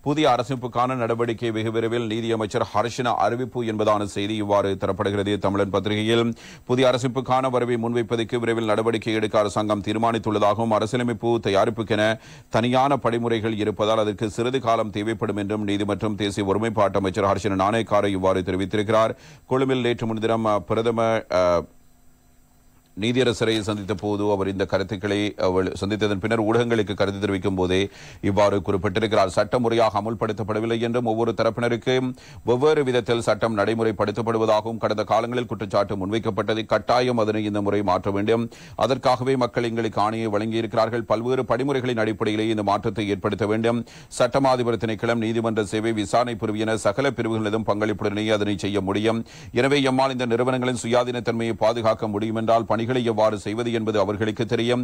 புதிய அரசியலுக்கான நடவடிக்கை வெகு விரைவில் நீதியமைச்சர் ஹர்ஷன அறிவிப்பு என்பதான செய்தி இவ்வாறு தரப்படுகிறது. தமிழன் பத்திரிகையில் புதிய அரசியலுக்கான வரவை முன்வைப்பதற்கு விரைவில் நடவடிக்கை எடுக்க அரசாங்கம் தீர்மானித்துள்ளதாகவும் அரசியலமைப்பு தயாரிப்புக்கென தனியான படிமுறைகள் இருப்பதால் அதற்கு சிறிது காலம் தேவைப்படும் என்றும் நீதி மற்றும் தேசிய ஒருமைப்பாட்டு அமைச்சர் ஹர்ஷன நாணயக்கார இவ்வாறு தெரிவித்திருக்கிறார். கொழும்பில் நேற்று முன்தினம் பிரதமர் நீதியரசரை சந்தித்த போது அவர் இந்த கருத்துக்களை சந்தித்ததன் பின்னர் ஊடகங்களுக்கு கருத்து தெரிவிக்கும் போதே இவ்வாறு குறிப்பிட்டிருக்கிறார். சட்டம் முறையாக அமுல்படுத்தப்படவில்லை என்றும் ஒவ்வொரு தரப்பினருக்கு வெவ்வேறு விதத்தில் சட்டம் நடைமுறைப்படுத்தப்படுவதாகவும் கடந்த காலங்களில் குற்றச்சாட்டு முன்வைக்கப்பட்டது. கட்டாயம் அதனை இந்த முறை மாற்ற வேண்டும். அதற்காகவே மக்கள் எங்களுக்கு ஆணையை வழங்கியிருக்கிறார்கள். பல்வேறு படிமுறைகளின் அடிப்படையிலே இந்த மாற்றத்தை ஏற்படுத்த வேண்டும். சட்டமாதிபர் திணைக்களம், நீதிமன்ற சேவை, விசாரணை பிரிவு என சகல பிரிவுகளிலும் பங்களிப்புடனே அதனை செய்ய முடியும். எனவே எம்மால் இந்த நிறுவனங்களின் சுயாதீனத்தன்மையை பாதுகாக்க முடியும் என்றால் பணிகளை எவ்வாறு செய்வது என்பது அவர்களுக்கு தெரியும்.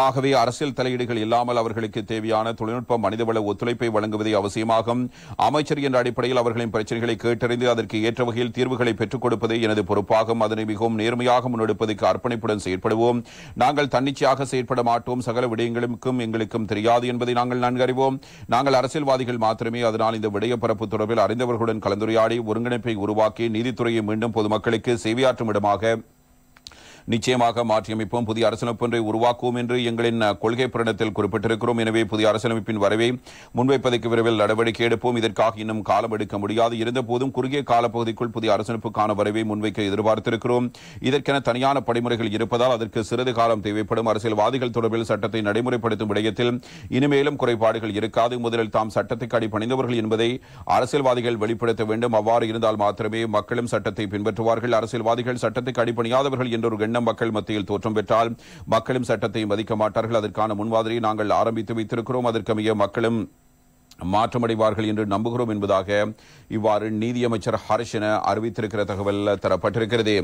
ஆகவே அரசியல் தலையீடுகள் இல்லாமல் அவர்களுக்கு தேவையான தொழில்நுட்ப மனிதவள ஒத்துழைப்பை வழங்குவதே அவசியமாகும். அமைச்சர் என்ற அடிப்படையில் அவர்களின் பிரச்சனைகளை கேட்டறிந்து அதற்கு ஏற்ற வகையில் தீர்வுகளை பெற்றுக் கொடுப்பதே எனது பொறுப்பாகும். அதனை மிகவும் நேர்மையாக முன்னெடுப்பதற்கு அர்ப்பணிப்புடன் செயற்படுவோம். நாங்கள் தன்னிச்சையாக செயற்பட மாட்டோம். சகல விடயங்களுக்கும் எங்களுக்கும் தெரியாது என்பதை நாங்கள் நன்கு அறிவோம். நாங்கள் அரசியல்வாதிகள் மாத்திரமே. அதனால் இந்த விடய பரப்பு தொடர்பில் அறிந்தவர்களுடன் கலந்துரையாடி ஒருங்கிணைப்பை உருவாக்கி நீதித்துறையை மீண்டும் பொதுமக்களுக்கு சேவையாற்றும் இடமாக நிச்சயமாக மாற்றியமைப்போம். புதிய அரசியலமைப்பு ஒன்றை உருவாக்குவோம் என்று எங்களின் கொள்கை பிரணத்தில் குறிப்பிட்டிருக்கிறோம். எனவே புதிய அரசியலமைப்பின் வரவை முன்வைப்பதற்கு விரைவில் நடவடிக்கை எடுப்போம். இதற்காக இன்னும் காலம் எடுக்க முடியாது. இருந்தபோதும் குறுகிய காலப்பகுதிக்குள் புதிய அரசியலமைப்புக்கான வரவை முன்வைக்க எதிர்பார்த்திருக்கிறோம். இதற்கென தனியான படிமுறைகள் இருப்பதால் அதற்கு சிறிது காலம் தேவைப்படும். அரசியல்வாதிகள் தொடர்பில் சட்டத்தை நடைமுறைப்படுத்தும் விடயத்தில் இனிமேலும் குறைபாடுகள் இருக்காது. முதலில் தாம் சட்டத்துக்கு அடிபணிந்தவர்கள் என்பதை அரசியல்வாதிகள் வெளிப்படுத்த வேண்டும். அவ்வாறு இருந்தால் மாத்திரமே மக்களும் சட்டத்தை பின்பற்றுவார்கள். அரசியல்வாதிகள் சட்டத்துக்கு அடிபணியாதவர்கள் என்ற ஒரு எண்ணம் மக்கள் மத்தியில் தோற்றம் பெற்றால் மக்களும் சட்டத்தை மதிக்க மாட்டார்கள். அதற்கான முன்மாதிரியை நாங்கள் ஆரம்பித்து வைத்திருக்கிறோம். அதற்கமைய மக்களும் மாற்றமடைவார்கள் என்று நம்புகிறோம் என்பதாக இவ்வாறு நீதியமைச்சர் ஹர்ஷன அறிவித்திருக்கிற தகவல் தரப்பட்டிருக்கிறது.